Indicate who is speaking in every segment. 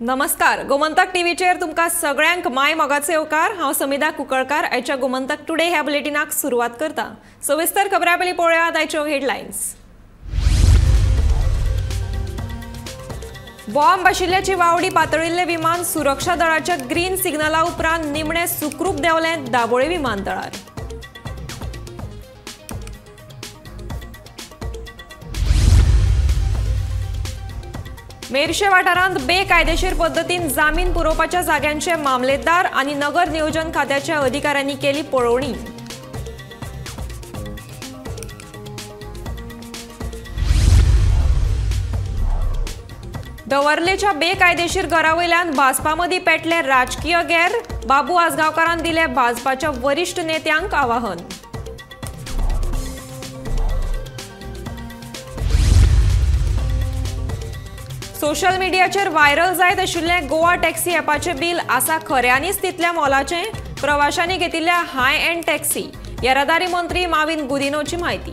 Speaker 1: नमस्कार, गोमंतक टीव्हीचेर तुमकां सगळ्यांक माय मोगाचे येवकार। हांव समिधा कुंकळकार। आयच्या गोमंतक टुडे ह्या बुलेटिनाक सुरवात करता। सविस्तर खबरां पयलीं पळोवयात आयच्यो हेडलायन्स। बॉम्ब आशिल्ल्याची वावडी पातळिल्ले विमान सुरक्षा दळाच्या ग्रीन सिग्नला उपरांत निमणे सुखरूप देंवलें दाबोळे विमानतळार। मेर्शे वाठारांत बेकायदेशीर पद्दतीन जामीन पुरोवपाच्या जाग्यांचे मामलेदार आनी नगर नियोजन खात्याच्या अधिकाऱ्यांनी केली पळोवणी। दवर्लेच्या बेकायदेशीर घरावयल्यान भाजपामदी पेटले राजकीय गैर। बाबू आसगांवकारान दिले भाजपाच्या वरिष्ठ नेत्यांक आवाहन। सोशल मीडियाचेर व्हायरल जायत आशिल्लें गोवा टॅक्सी ॲपाचें बिल आसा खऱ्यांनीच तितल्या मोलाचें। प्रवाशांनी घेतिल्ल्या हाय एंड टॅक्सी। येरादारी मंत्री माविन गुदिनोची म्हायती।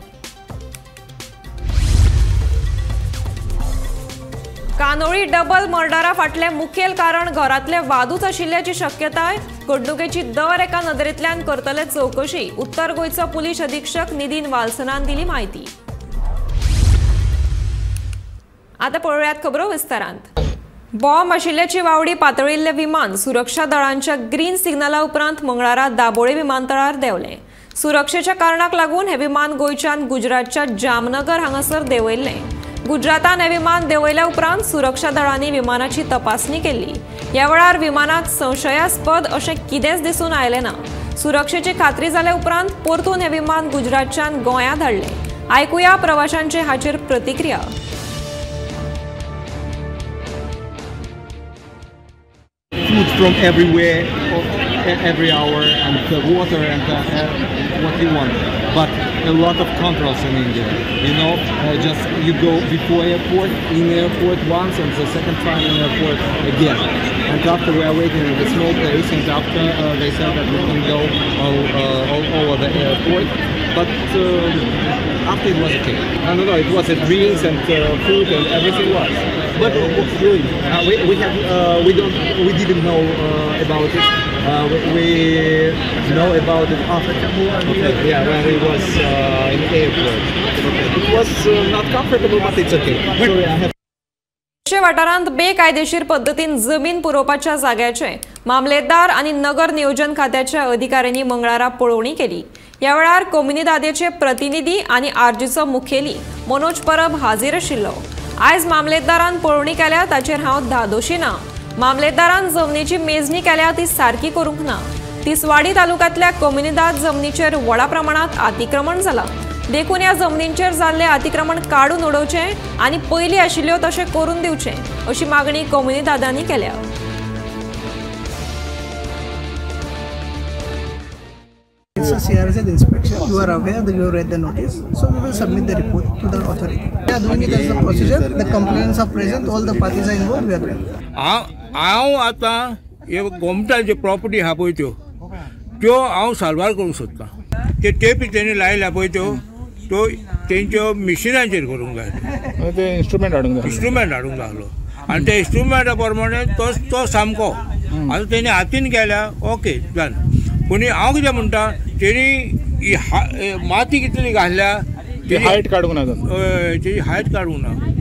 Speaker 1: कानोळी डबल मर्डरा फाटलें मुखेल कारण घरांतले वादूच आशिल्ल्याची शक्यताय। घडणुकेची दर एका नदरेंतल्यान करतले चवकशी। उत्तर गोंयचो पुलीस अधीक्षक नितीन वाल्सनान दिली म्हायती। आता पळोवयात खबरो विस्तारांत। बॉम्ब आशिल्ल्याची वावडी पातळिल्ले विमान सुरक्षा दळांच्या ग्रीन सिग्नला उपरांत मंगळारा दाबोळे विमानतळार देंवलें। सुरक्षेच्या कारणाक लागून हे विमान गोंयच्यान गुजरातच्या जामनगर हांगासर देंवयल्लें। गुजरातान हे विमान देंवयल्या उपरांत सुरक्षा दळांनी विमानाची तपासणी केली। ह्या वेळार विमानात संशयास्पद अशें कितेंच दिसून आयलें ना। सुरक्षेची खात्री जाले उपरांत परतून हे विमान गुजरातच्यान गोंयांत धाडलें। आयकुया प्रवाशांचे हाचेर प्रतिक्रिया।
Speaker 2: Food from everywhere, every hour, and the water and what you want. But a lot of controls in India. You know, just you go before airport, in airport once, and the second time in airport again. And after we are waiting in a small place, and after they said that we can go all over the airport. But after it was okay. I don't know, it was drinks and food and everything was. But really, we didn't know about it. We know about it after. Okay. Yeah, when we was in the airport. Okay. It was not comfortable, but it's okay. Sorry, I have.
Speaker 1: वाठारांत बेकायदेशीर पद्दतीन जमीन पुरोवपाच्या जाग्याचे मामलेदार आनी नगर नियोजन खात्याच्या अधिकाऱ्यांनी मंगळारा पळोवणी केली। ह्या वेळार कोमुनिदादेचे प्रतिनिधी आनी आरजीचो मुखेली मनोज परब हाजीर आशिल्लो। आयज मामलेदारान पळोवणी केल्या ताचेर हांव धादोशी ना। मामलेदारान जमनीची मेजणी केल्या ती सारकी करूंक ना। तिसवाडी तालुक्यांतल्या कोमुनिदाद जमनीचेर व्हडा प्रमाणात अतिक्रमण जालां। देखून ह्या जमनींचेर जाल्ले अतिक्रमण काडून उडोवचें आनी पयलीं आशिल्ल्यो तशें करून दिवचें अशी मागणी कोमुनिदादांनी केल्या।
Speaker 3: It's a CRZ inspection. You are aware that you have read the notice, so we will submit the report to the authority. We are doing it as the procedure. The complaints are present. All the parties are involved. We are doing.
Speaker 4: हांव आतां हे गोमटा जे property आहा पळय त्यो हांव साल्वार करूंक सोदतां। ते टेप तेणी लायल्या पळय त्यो तेंच्यो मिशिनाचेर करूंक जाय।
Speaker 5: ते इंस्ट्रुमेंट हाडूंक
Speaker 4: जाय आनी त्या इंस्ट्रुमेंटा प्रमाणे तो सामको आतां तेणी हातीन केल्या ओके डन। पूण हांव कितें म्हणटा तेणी माती कितली घातल्या
Speaker 5: हायट काडूंक ना
Speaker 4: तेजी हायट काडूंक ना।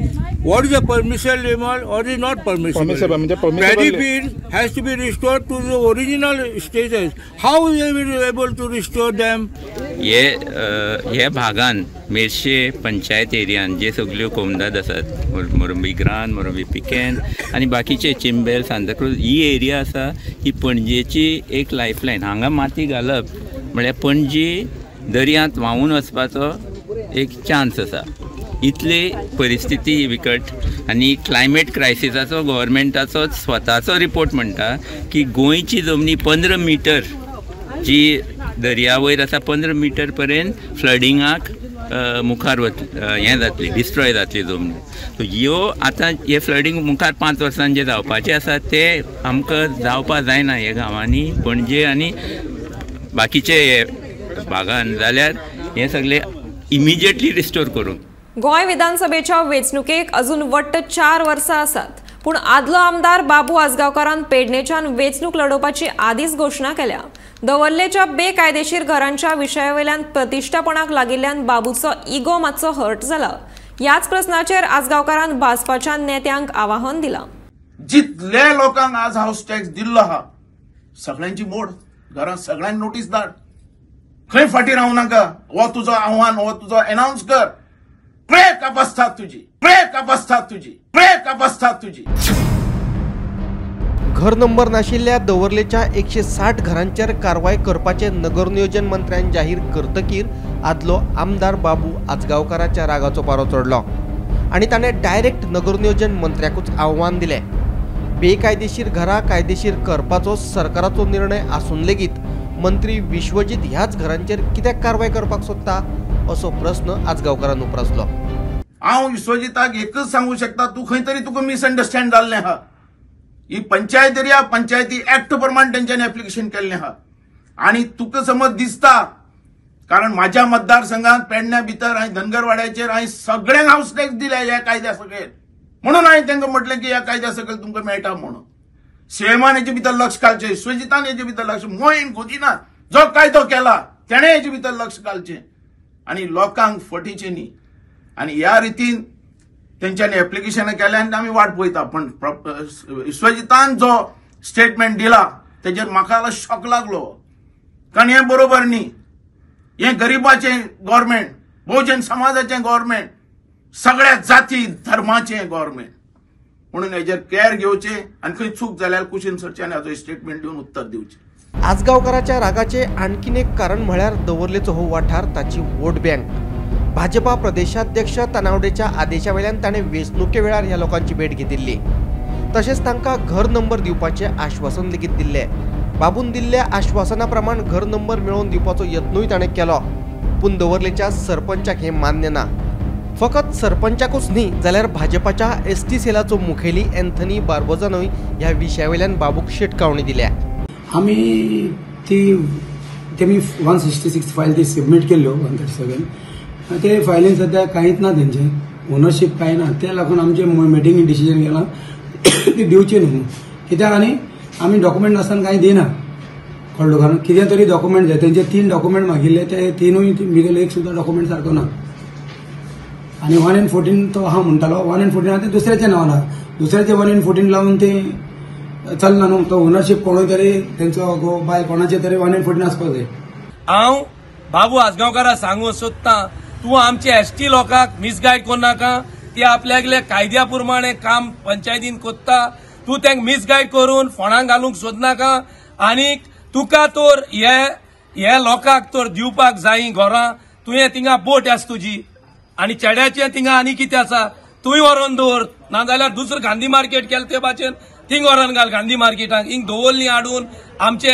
Speaker 4: What is the permissible level or is not permissible? Paddy field has to be restored to the original status. How we will be able to restore them?
Speaker 6: हे भागान मेर्शे पंचायत एरियान जे सगळ्यो कोमदाद आसात मोरंबी ग्रांद मोरंबी पिकेन आनी बाकीचे चिंबेल सांताक्रूज ही एरिया आसा ही पणजेची एक लायफलायन। हांगा माती घालप म्हळ्यार पणजी दर्यांत व्हांवून वचपाचो एक चान्स आसा। इतली परिस्थिती विकट आनी क्लायमेट क्रायसिसाचो गव्हर्मेंटाचो स्वताचो रिपोर्ट म्हणटा की गोंयची जमनी 15 मिटर जी दर्या वयर आसा 15 मिटर पर्यंत फ्लडिंगाक मुखार हें जातली डिस्ट्रॉय जातली जमनी। सो ह्यो आतां हे फ्लडिंग मुखार 5 वर्सां जे जावपाचें आसा ते आमकां जावपा जायना हे गांवांनी पणजे आनी बाकीचे हे भागान जाल्यार हे सगळे इमिजिएटली रिस्टोर करूंक।
Speaker 1: गोंय विधानसभेच्या वेंचणुकेक अजून वट्ट 4 वर्सां आसात। पूण आदलो आमदार बाबू आजगावकारान पेडणेच्यान वेंचणूक लडोवपाची आदींच घोशणा केल्या। दवरलेच्या बेकायदेशीर घरांच्या विशयावेल्यान प्रतिश्ठापणाक लागिल्ल्यान बाबूचो इगो मातसो हर्ट जाला। याच प्रश्नाचेर आजगावकारान भाजपाच्या नेत्यांक आवाहन दिलां।
Speaker 7: जितले लोकांक आज हाऊस टॅक्स दिल्लो आहा सगळ्यांची मोड घरांत सगळ्यांक नोटीस धाड, खंय फाटी रावू नाका, हो तुजो आव्हान, हो तुजो अनाउन्स कर। ब्रेक अवस्था तुजी, ब्रेक अवस्था तुजी, ब्रेक अवस्था तुझी।
Speaker 8: घर नंबर नाशिल्ल्या दवरलेच्या 160 घरांचेर कारवाय करपाचे नगर नियोजन मंत्र्यान जाहीर करतकीर आदलो आमदार बाबू आजगावकाराच्या रागाचो पारो चढलो आणि ताणें डायरेक्ट नगर नियोजन मंत्र्याकूच आव्हान दिलें। बेकायदेशीर घरां कायदेशीर करपाचो सरकाराचो निर्णय आसून लेगीत मंत्री विश्वजीत ह्याच घरांचेर कित्याक कारवाय करपाक सोदता असो प्रश्न आजगावकारान उपरासलो।
Speaker 7: हांव विश्वजिताक एकच सांगू शकता, तू खंय तरी तुका मिसअंडरस्टँड जाल्लें आहा। ही पंचायत एरिया पंचायती ऍक्ट प्रमाण तेंच्यांनी ऍप्लिकेशन केल्लें आहा आणि तुका समज दिसता, कारण माझ्या मतदारसंघात पेडण्या भितर हांवें धनगरवाड्याचेर हांवें सगळ्यांक हाऊस टॅक्स दिल्या ह्या कायद्या सकयल, म्हणून हांवें तांकां म्हटलें की ह्या कायद्या सकयल तुमकां मेळटा म्हणून। सीएमान हेचे भितर लक्ष घालचें, विश्वजितान हेचे भितर लक्ष, मोहीन खुदिनान जो कायदो केला तेणें हेचे भितर लक्ष घालचें आणि लोकांक फटीचें न्ही। आणि ह्या रितीन तेंच्यांनी ऍप्लिकेशन केल्यान आमी वाट पळयता, पण विश्वजितान जो स्टेटमेंट दिला तेजेर म्हाका शॉक लागलो, कारण हें बरोबर न्ही। हें गरीबाचें गव्हर्नमेंट, बहुजन समाजाचें गव्हर्नमेंट, सगळ्या जाती धर्माचें गव्हर्नमेंट, म्हणून हेजेर केअर घेवचें आणि खंय चूक जाल्यार कुशीन सरच्यान हाजो स्टेटमेंट दिवन उत्तर दिवचें।
Speaker 8: आजगावकाराच्या रागाचे आणखीन एक कारण म्हळ्यार दवरलेचो हो वाठार ताची वोट बँक। भाजपा प्रदेशाध्यक्ष तनावडेच्या आदेशा वेल्यान ताणें वेंचणुके वेळार ह्या लोकांची भेट घेतिल्ली, तशेंच तांकां घर नंबर दिवपाचें आश्वासन लेगीत दिल्लें। बाबून दिल्ल्या आश्वासना प्रमाण घर नंबर मेळोवन दिवपाचो यत्नूय ताणें केलो, पूण दवरलेच्या सरपंचाक हें मान्य ना। फकत सरपंचाकूच न्ही जाल्यार भाजपाच्या एसटी सेलाचो मुखेली एंथनी बार्बोजानूय ह्या विशया वेल्यान बाबूक शिटकावणी दिल्या।
Speaker 9: आमी तेमी 166 फायल ती सबमीट केल्ल्यो 137 ते फायलीन सध्या कांयच ना, तेंचे ओनरशीप कांय ना, त्या लागून आमचे मिटींग डिसिजन केलां ती दिवची न्हू, कित्याक आनी आमी डॉक्युमेंट नासतना कांय दिना। कळ्ळो, कारण कितें तरी डॉक्युमेंट जाय, तेंचे 3 डॉक्युमेंट मागिल्ले, ते 3ूय भितर एक सुद्दां डॉक्युमेंट सारको ना। आणि 1/14 तो हा म्हणटालो 1/14 ते दुसऱ्याच्या नांवान आहा, दुसऱ्याचे 1/14 लावून ते चलना न्हू, तो ओनरशीप कोणूय तरी तेंचो बाय कोणाचे तरी 1/14 आसपाक जाय।
Speaker 10: हांव बाबू आजगावकाराक सांगूंक सोदतां, तूं आमच्या एसटी लोकांक मिसगायड करूं नाका। ती आपल्यागले कायद्या प्रमाणे काम पंचायतीन कोत्ता, तूं तांकां मिसगायड करून फोंडांक घालूंक सोदनाका। आनीक तुका तर हे लोकांक तर दिवपाक जाय घरां, तुवें थिंगा बोट आसा तुजी आणि चेड्याचें थिंगा आनी कितें आसा तूंय व्हरोन दवर, नाजाल्यार दुसरें गांधी मार्केट केलें ते भाशेन थिंग व्हरोन घाल गांधी मार्केटाक। हिंग दवरलीं हाडून आमचे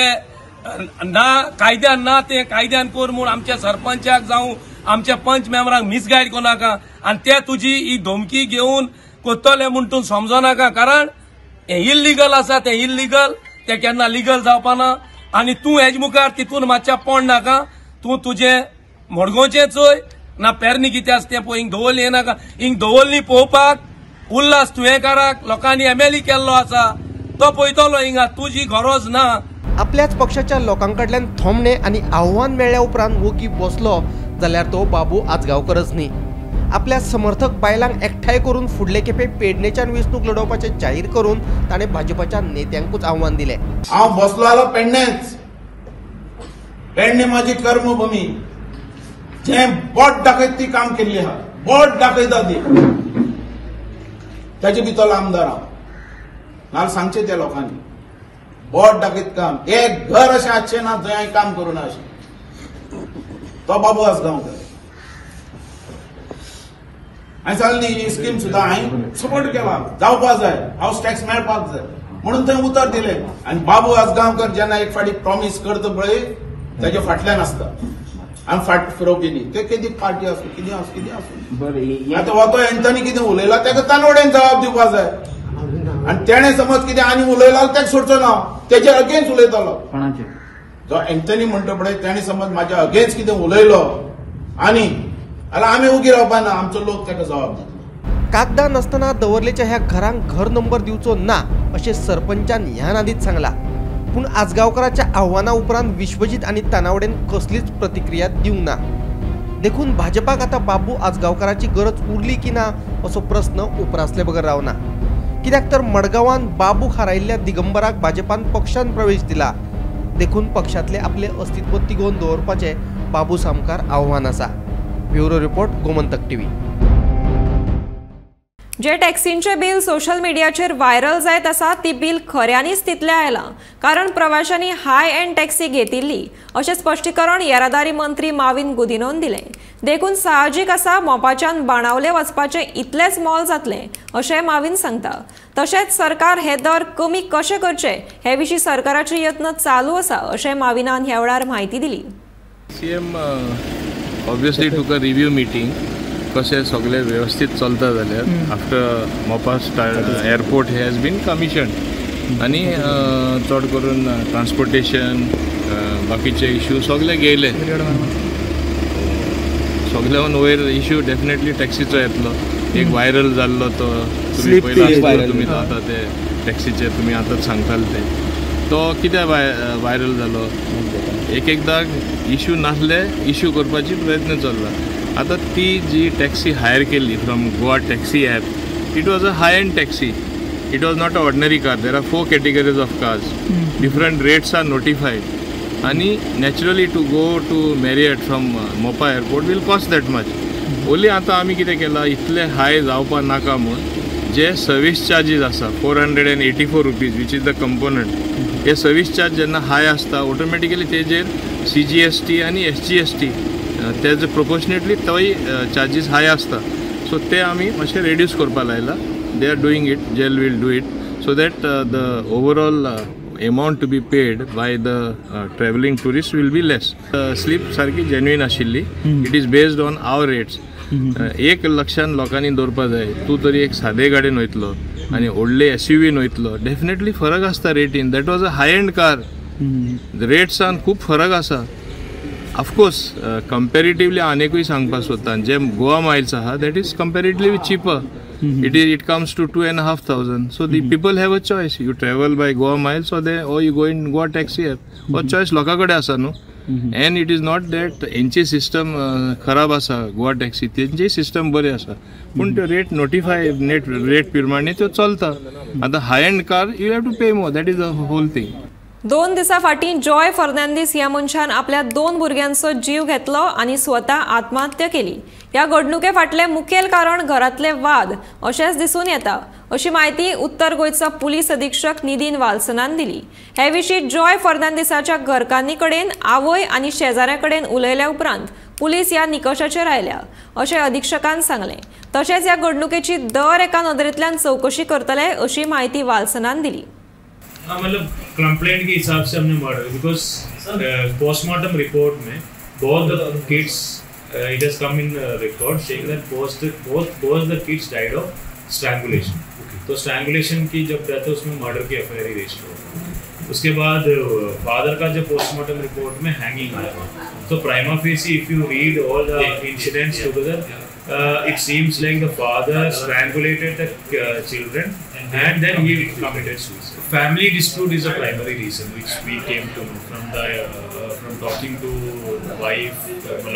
Speaker 10: ना कायद्यान ना ते कायद्यान कर म्हूण आमच्या सरपंचाक जावं आमच्या पंच मेंबरांक मिसगायड करूं नाका, आनी ते तुजी ही धमकी घेवन कोत्तले म्हूण तूं समजो नाका, कारण हें इल्लीगल आसा, तें इल्लीगल, तें केन्ना लिगल जावपाना। आनी तूं हेजे मुखार तितून मातशें पड नाका, तूं तुजें मडगांवचें चोय ना पेरनी कितें आसा तें पळय, हिंग दवरली नाका। हिंग दवरली पळोवपाक उल्हास तुयेंकाराक लोकांनी एमएलए केल्लो आसा, तो पळयतलो हिंगा, तुजी गरज ना।
Speaker 8: आपल्याच पक्षाच्या लोकांकडल्यान थोमणे आणि आव्हान मेळ्ळ्या उपरांत वोगी बसलो जाल्यार तो बाबू आजगावकरच न्ही। आपल्या समर्थक बायलांक एकठांय करून फुडले खेपे पेडणेच्यान वेंचणूक लडोवपाचें जाहीर करून ताणें भाजपाच्या नेत्यांकूच आव्हान दिलें।
Speaker 7: हांव बसलो जालो पेडणेच, पेडणे माझी कर्मभूमी, जे बोट दाखयती काम केल्ली आहा, बोट दाखयता ती ताचे भितरलो आमदार हांव, नाल्यार सांगचें त्या लोकांनी बोट दाखयत काम, एक घर अशें आसचें ना जंय हांवें काम करूं ना अशें, तो बाबू आजगांवकर। हांवें सांगली ही स्कीम सुद्दां हांवें सपोर्ट केला, जावपाक जाय, हाऊस टॅक्स मेळपाक जाय म्हणून थंय उतर दिलें। आनी बाबू आजगांवकर जेन्ना एक फावटी प्रॉमिस करता पळय ताच्या फाटल्यान आसता, आमी फाट फिरोवपी न्ही, ते कितें पार्टी आसूं कितें आसूं। आतां हो तो एंथनी कितें उलयला ताका तानवडेन जबाब दिवपाक जाय, आनी तेणें समज कितें आनी उलयला ताका सोडचो ना, तेजेर अगेन्स्ट उलयतलो। जो एंथनी म्हणटा पळय तेणें समज म्हाज्या अगेन्स्ट कितें उलयलो आनी जाल्यार आमी उगी रावपा ना, आमचो लोक ताका जबाब दितलो।
Speaker 8: कागदा नसताना दवरलेच्या ह्या घरांक घर नंबर दिवचो ना अशें सरपंचान ह्या नादीत सांगला. पूण आजगावकाराच्या आव्हाना उपरांत विश्वजीत आनी तानावडेन कसलीच प्रतिक्रिया दिवंक ना. देखून भाजपाक आता बाबू आजगावकाराची गरज उरली की ना असो प्रश्न उपरासले बगर रावना. कित्याक तर मडगांवान बाबूक हारायिल्ल्या दिगंबराक भाजपान पक्षान प्रवेश दिला. देखून पक्षातले आपले अस्तित्व तिगोवन दवरपाचे बाबू सामकार आव्हान आसा. Bureau report Gomantak TV.
Speaker 1: जे टॅक्सींचे बिल सोशल मीडियाचेर व्हायरल जायत आसा ती बिल खऱ्यांनीच तितले आयला कारण प्रवाशांनी हाय एंड टॅक्सी घेतिल्ली अशें स्पश्टीकरण येरादारी मंत्री माविन गुदिनोन दिलें. देखून साहजीक आसा मोपाच्यान बाणावले वचपाचें इतलेच मोल जातलें अशें माविन सांगता. तशेंच सरकार हे दर कमी कशे करचे हे विशीं सरकाराचे यत्न चालू आसा अशें माविनान ह्या वेळार म्हायती दिली.
Speaker 11: CM obviously took a review meeting. कशें सगळें वेवस्थीत चलता जाल्यार आफ्टर मोपा एअरपोर्ट हॅज बीन कमिशन्ड आनी चड करून ट्रान्सपोर्टेशन बाकीचे इश्यू सगळे गेले. सगळ्यान वयर इश्यू डेफिनेटली टॅक्सीचो येतलो. एक व्हायरल जाल्लो तो तुमी पयला तुमी आतां ते टॅक्सीचे तुमी आतांच सांगताले तो कित्याक व्हायरल जालो. एकदां इश्यू नासले इश्यू करपाची प्रयत्न चल्ला. आता ती जी टॅक्सी हायर केली from Goa taxi app it was a high end taxi. It was not a ordinary car. There are 4 categories of cars. Different rates are notified आणि naturally to go to Marriott from Mopa airport will cost that much. Only आता आमी कितें केलां इतले हाय जावपा नाका म्हूण जे सर्वीस चार्जीस आसा 484 rupees which is the component. हे सर्वीस चार्ज जेन्ना हाय आसता ऑटोमॅटिकली तेजेर CGST आनी SGST तेजे प्रोपोर्शनेटली तोय चार्जीस हाय आसता. सो ते आमी मातशें रेड्यूस करपा लायला. They are doing it. They'll will do it so that the overall amount to be paid by the travelling tourists will be less. Sleep सारकी genuine आशिल्ली. It is based on our rates. 1 लक्षान लोकांनी दवरपा जाय. तूं तरी एक सादे गाडयेन वयतलो आनी व्हडले SUVन वयतलो डेफिनेटली फरक आसता रेटीन. That was a high end car. रेट्सान खूब फरक आसा. ऑफकोर्स कंपेरेटिवली आनेकूय सांगपाक सोदता जे गोवा मायल्स आहा that is comparatively cheaper. It comes to 2,500. So the people have a choice. You travel by Goa miles or you go in Goa taxi app. Or choice लोकांकडे आसा न्हू. And it is not that हेंची system खराब आसा Goa taxi. तेंची system बरी आसा पूण त्यो रेट नोटिफाय नेट रेट प्रमाणे त्यो चलता. आतां high end car you have to pay more. That is the whole thing.
Speaker 1: 2 दिसां फाटीं जॉय फर्नांदीस ह्या मनशान आपल्या 2 भुरग्यांचो जीव घेतलो आनी स्वता आत्महत्या केली. ह्या घडणुके फाटलें मुखेल कारण घरांतले वाद अशेंच दिसून येता अशी माहिती उत्तर गोंयचो पुलीस अधीक्षक नितीन वाल्सनान दिली. हे विशीं जॉय फर्नांदीसाच्या घरकान्नी कडेन आवय आनी शेजाऱ्या कडेन उलयल्या उपरांत पुलीस ह्या निकशाचेर आयल्या अशें अधीक्षकान सांगलें. तशेंच ह्या घडणुकेची दर एका नदरेंतल्यान चवकशी करतले अशी माहिती वाल्सनान दिली.
Speaker 12: हाँ मतलब कंप्लेंट के हिसाब से हमने मर्डर बिकॉज पोस्टमार्टम रिपोर्ट में both the kids it has come in record saying that both the kids died of strangulation. तो strangulation की जब डेथ है उसमें मर्डर की एफआईआर रजिस्टर हो. उसके बाद फादर का जब पोस्टमार्टम रिपोर्ट में हैंगिंग आया तो prima facie if you read all the incidents together it seems like the father strangulated the children and then he committed suicide. Family dispute is a primary reason which we came to know from talking to wife,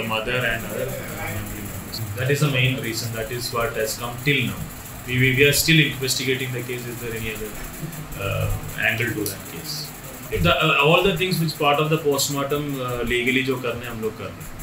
Speaker 12: mother and other family members. That is the main reason. That is what has come till now. We are still investigating the case. Is there any other angle to that case? If all the things which part of the postmortem legally जो करने हम लोग कर रहे हैं.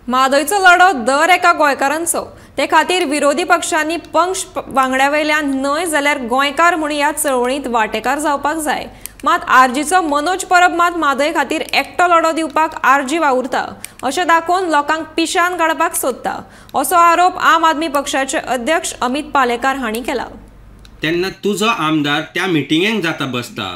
Speaker 1: म्हादयचो लढो दर एका गोंयकारांचो. ते खातीर विरोधी पक्षांनी पंक्ष वांगड्यावयल्यान न्हय जाल्यार गोंयकार म्हूण ह्या चळवळींत वांटेकार जावपाक जाय. मात आरजीचो मनोज परब मात म्हादय खातीर एकटो लढो दिवपाक आरजी वावुरता अशें दाखोवन लोकांक पिशान काडपाक सोदता असो आरोप आम आदमी पक्षाचे अध्यक्ष अमित पालेकार हांणी केला.
Speaker 13: तेन्ना तुजो आमदार त्या मिटिंगेक जाता बसता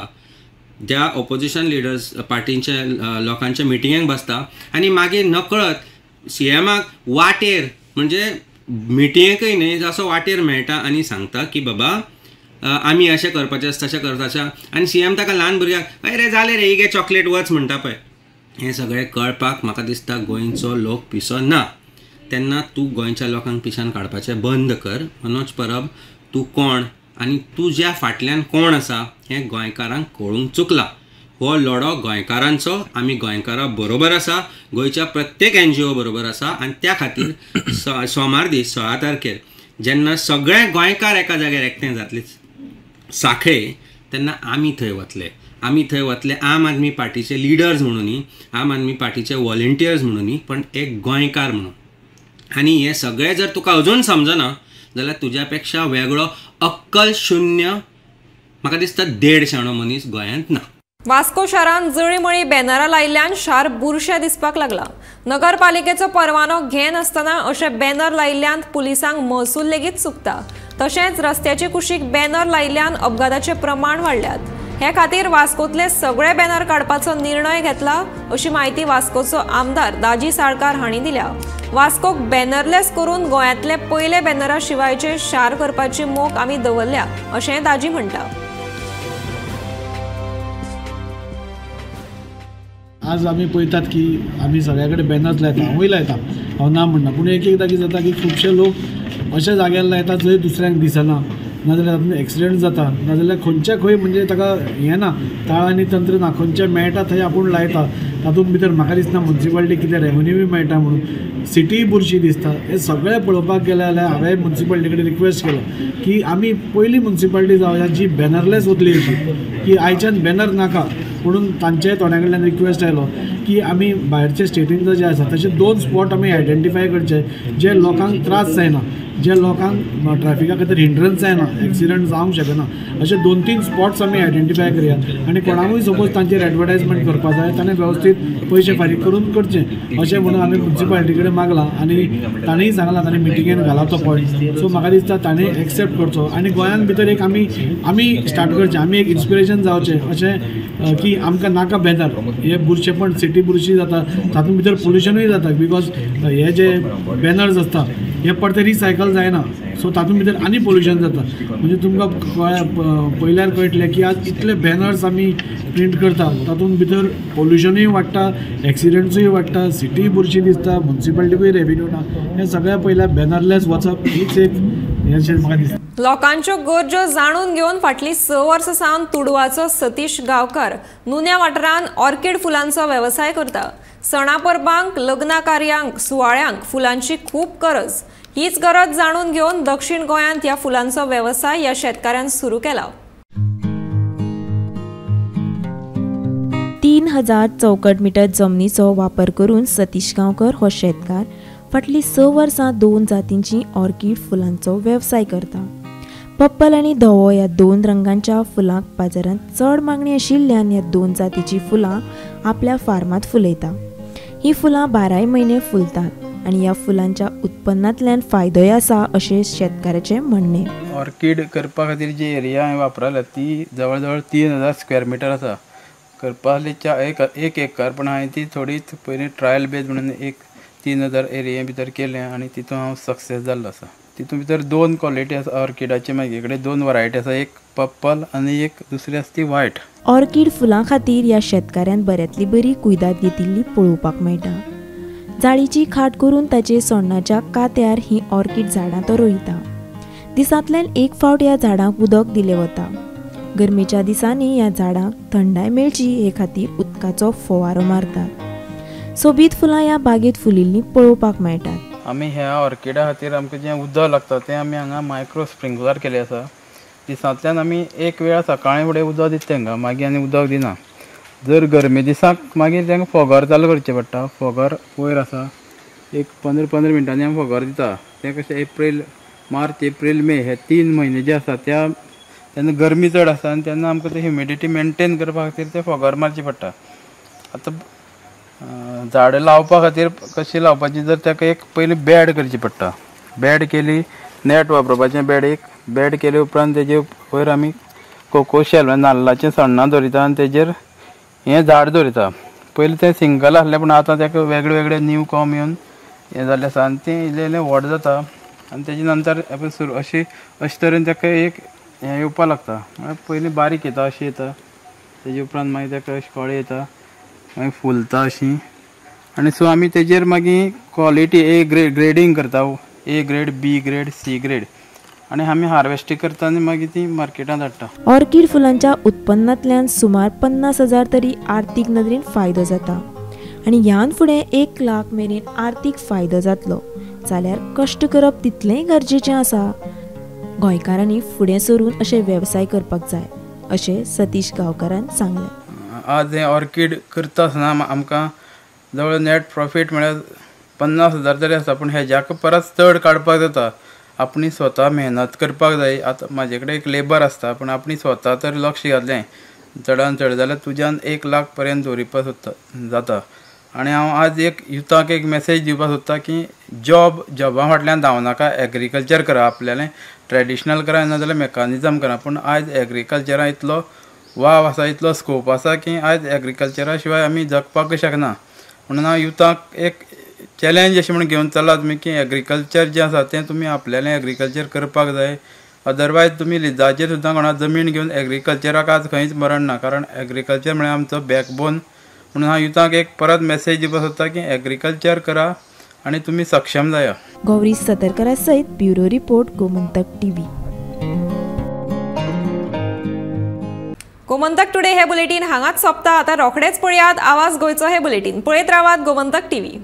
Speaker 13: ज्या ऑपोजिशन लिडर्स पार्टीच्या लोकांच्या मिटिंगेक बसता आनी मागीर नकळत सीएमाक वाटेर म्हणजे मिटिंगेकय न्हय असो वाटेर मेळटा आनी सांगता की बाबा आमी अशें करपाचें तशें करपाचें आनी सीएम ताका ल्हान भुरग्याक अरे जालें रे ही चॉकलेट वच म्हणटा पळय. हें सगळें कळपाक म्हाका दिसता गोंयचो लोक पिसो ना. तेन्ना तूं गोंयच्या लोकांक पिशान काडपाचें बंद कर. मनोज परब तूं कोण आनी तुज्या फाटल्यान कोण आसा हें गोंयकारांक कळूंक चुकलां. हो लढो गोंयकारांचो. आमी गोंयकारां बरोबर आसा, गोंयच्या प्रत्येक NGO बरोबर आसा आनी त्या खातीर सोमार दीस 16 तारखेर जेन्ना सगळे गोंयकार एका जाग्यार एकठांय जातले सांखळे तेन्ना आमी थंय वतले. आम आदमी पार्टीचे लिडर्स म्हणून, आम आदमी पार्टीचे व्हॉलंटियर्स म्हणून, पण एक गोंयकार म्हणून. आनी हे सगळें जर तुका अजून समजना जाल्यार तुज्या पेक्षा वेगळो अक्कल शुन्य म्हाका दिसता 1.5 शाणो मनीस गोंयांत ना.
Speaker 1: वास्को शारांत जळीमळी बॅनरां लायिल्ल्यान शार बुरशें दिसपाक लागला. नगरपालिकेचो परवानो घेनासतना अशे बॅनर लायिल्ल्यान पुलिसांक महसूल लेगीत चुकता. तशेंच रस्त्याचे कुशीक बॅनर लायिल्ल्यान अपघाताचें प्रमाण वाडल्यात. हे खातीर वास्कोतले सगळे बॅनर काडपाचो निर्णय घेतला अशी माहिती वास्कोचो आमदार दाजी साळकार हांणी दिल्या. वास्कोक बॅनरलेस करून गोंयांतले पयले बॅनरा शिवायचे शार करपाची मोख आमी दवरल्या अशें दाजी म्हणटा.
Speaker 9: आज आमी पळयतात की आमी सगळ्या कडेन बॅनर्स लायता. हांवूय लायता, हांव ना म्हणना. पूण एकदां कितें जाता की खुबशे लोक अशा जाग्यार लायता जंय दुसऱ्यांक दिसना, नाजाल्यार तातूंत एक्सिडेंट जाता, नाजाल्यार खंयच्या खंय म्हणजे ताका हें ना, ताळ आनी तंत्र ना, खंयचे मेळटा थंय आपूण लायता. तातूंत भितर म्हाका दिसना म्युन्सिपालिटी कितें रेवन्यूय मेळटा म्हणून, सिटीय बुरशी दिसता. हे सगळें पळोवपाक गेले जाल्यार हांवें म्युन्सिपालिटी कडेन रिक्वेस्ट केलो की आमी पयली म्युन्सिपालिटी जावया जी बॅनरलेस वतली अशी, की आयच्यान बॅनर नाका. म्हणून तांचे थोड्या कडल्यान रिक्वेस्ट आयलो की आमी भायरचे स्टेटींत जे आसा तशे 2 स्पॉट आमी आयडेंटिफाय करचे जे लोकांक त्रास जायना, जे लोकांक ट्रॅफिका खातीर हिंड्रन्स जायना, एक्सिडंट जावंक शकना, अशे 2-3 स्पॉट्स आमी आयडेंटिफाय करया. आनी कोणाकूय सपोज तांचेर एडवर्टायजमेंट करपा जाय ताणें वेवस्थीत पयशे फारीक करून करचें अशें म्हणून आमी म्युन्सिपालिटी कडेन मागलां. आनी ताणेंय सांगलां ताणें मिटिंगेन घाला तो पॉयंट. सो म्हाका दिसता ताणें एक्सेप्ट करचो आनी गोंयांत भितर एक आमी स्टार्ट करचें, आमी एक इन्स्पिरेशन जावचें अशें की आमकां नाका बॅनर. हे बुरशेपण सिटी बुरशी जाता, तातूंत भितर पोल्युशनूय जाता बिकॉज हे जे बॅनर्स आसता हे परते रिसायकल जायना. सो तातूंत भितर आनी पोल्युशन जाता. म्हणजे तुमकां पयल्यार कळटलें की आज इतले बॅनर्स आमी प्रिंट करता, तातूंत भितर पोल्युशनूय वाडटा, एक्सिडेंट्सूय वाडटा, सिटी बुरशी दिसता, म्युन्सिपालिटीकूय रेव्हेन्यू ना. हें सगळ्या पयल्या बॅनरलेस वचप हीच एक हें म्हाका दिसता.
Speaker 1: लोकांच्यो गरजो जाणून घेवन फाटलीं 6 वर्सां सावन तुडवाचो सतीश गांवकार नुन्या वाठारांत ऑर्कीड फुलांचो वेवसाय करता. सणा परबांक, लग्ना कार्यांक, सुवाळ्यांक फुलांची खूब गरज. हीच गरज जाणून घेवन दक्षिण गोंयांत ह्या फुलांचो वेवसाय ह्या शेतकाऱ्यान सुरू केला.
Speaker 14: 3000 चौकट मिटर जमनीचो वापर करून सतीश गांवकर हो शेतकार फाटलीं 6 वर्सां 2 जातींची ऑर्कीड फुलांचो वेवसाय करता. पर्पल आनी धवो ह्या 2 रंगांच्या फुलांक बाजारांत चड मागणी आशिल्ल्यान ह्या 2 जातींची फुलां आपल्या फार्मांत फुलयता. ही फुलां 12 म्हयने फुलतात आनी ह्या फुलांच्या उत्पन्नांतल्यान फायदोय आसा अशें शेतकाराचें म्हणणें.
Speaker 15: ऑर्कीड करपा खातीर जी एरिया हांवें वापरल्या ती जवळ जवळ 3000 स्क्वेअर मिटर आसा. करपाच्या एक एकर, पण हांवें ती थोडी पयलीं ट्रायल बेज म्हणून एक 3000 एरिये भितर केलें आनी तितून हांव सक्सेस जाल्लो आसा. तितून भितर 2 क्वॉलिटी आसा ऑर्किडाचे. म्हाजे कडेन 2 वरायटी आसा, एक पर्पल आनी एक दुसरी आसा ती व्हायट.
Speaker 14: ऑर्कीड फुलां खातीर ह्या शेतकाऱ्यान बऱ्यांतली बरी कुयदाद घेतिल्ली पळोवपाक मेळटा. जाळीची खाट करून ताचे सोण्णाच्या कात्यार ही ऑर्कीड झाडां तो रोयता. दिसांतल्यान 1 फावट ह्या झाडांक उदक दिलें वता. गरमेच्या दिसांनी ह्या झाडांक थंडाय मेळची हे खातीर उदकाचो फवारो मारतात. सोबीत फुलां ह्या बागेंत फुलिल्लीं पळोवपाक मेळटात.
Speaker 15: आमी ह्या ऑर्किडा खातीर आमकां जें उदक लागता तें आमी हांगा मायक्रो स्प्रिंकलर केलें आसा. दिसांतल्यान आमी एक वेळा सकाळीं फुडें उदक दिता तांकां, मागीर आनी उदक दिना. जर गरमे दिसाक मागीर तांकां फोगार चालू करचें पडटा. फोगार वयर आसा, एक 15 मिनटांनी आमी फोगार दिता. तें कशें मार्च, एप्रील, मे हे 3 म्हयने जे आसा तेन्ना गरमी चड आसा आनी तेन्ना आमकां ते ह्युमिडिटी मेनटेन करपा खातीर ते फोगार मारची पडटा. आतां झाडां लावपा खातीर कशी लावपाची, जर ताका एक पयलीं बॅड करची पडटा. बॅड केली, नेट वापरपाचें एक बॅड केले उपरांत तेजे वयर आमी कोकोशेल नाल्लाचें सण्णां दवरिता आनी तेजेर हें झाड दवरिता. पयलीं तें सिंगल आसलें, पूण आतां ताका वेगळे वेगळे न्यू कॉम येवन हें जाल्लें आसा आनी तें इल्लें इल्लें व्हड जाता. आनी तेजे नंतर अशे तरेन ताका एक हें येवपा लागता. पयलीं बारीक येता, अशी येता, तेजे उपरांत मागीर ताका अशी कळे येता, मागीर फुलता अशी आनी सो आमी तेजेर मागीर क्वॉलिटी ए ग्रेडिंग करता, A grade, B grade, C grade, आनी आमी हार्वेस्टिंग करता आनी मागीर ती मार्केटांत धाडटा.
Speaker 14: ऑर्कीड फुलांच्या उत्पन्नांतल्यान सुमार 50,000 तरी आर्थीक नदरेन फायदो जाता आनी ह्यान फुडें 1 लाख मेरेन आर्थीक फायदो जातलो जाल्यार कश्ट करप तितलेंय गरजेचें आसा. गोंयकारांनी फुडें सरून अशे वेवसाय करपाक जाय अशें सतीश गांवकारान सांगलें.
Speaker 15: आज हें ऑर्कीड करता आसतना आमकां जवळ नेट प्रॉफीट म्हळ्यार 50,000 तरी आसा, पूण हेज्याक परस चड काडपाक जाता. आपणी स्वता मेहनत करपाक जाय. आतां म्हाजे कडेन एक लेबर आसता, पूण आपणी स्वता तर लक्ष घातलें चडान चड जाल्यार तुज्यान 1 लाख पर्यंत दवरिवपाक जाता. आनी हांव आज एक युथाक एक मेसेज दिवपाक सोदता की जॉबा फाटल्यान धांवनाका, एग्रीकल्चर करा. आपल्यालें ट्रेडिशनल करा नाजाल्यार मेकानिजम करा, पूण आयज एग्रीकल्चरान इतलो वाव आसा, इतलो स्कोप आसा की आयज एग्रीकल्चरा शिवाय आमी जगपाक शकना. म्हणून हांव युथाक एक चॅलेंज अशें म्हण घेवन चला तुमी की एग्रीकल्चर जें आसा तें तुमी आपल्यालें एग्रीकल्चर करपाक जाय. अदरवायज तुमी लिजाचेर सुद्दां कोणा जमीन घेवन एग्रीकल्चराक आज खंयच मरण ना, कारण एग्रीकल्चर म्हळ्यार आमचो बॅकबोन. म्हणून हांव युथाक एक परत मेसेज दिवपाक सोदता की एग्रीकल्चर करा आनी तुमी सक्षम जाया.
Speaker 14: गौरी सतरकरा सयत bureau report, Gomantak TV.
Speaker 1: Gomantak today हे बुलेटिन हांगाच सोंपता. आतां रोखडेच पळयात आवाज गोंयचो हे बुलेटिन. पळयत रावात गोमंतक टीव्ही.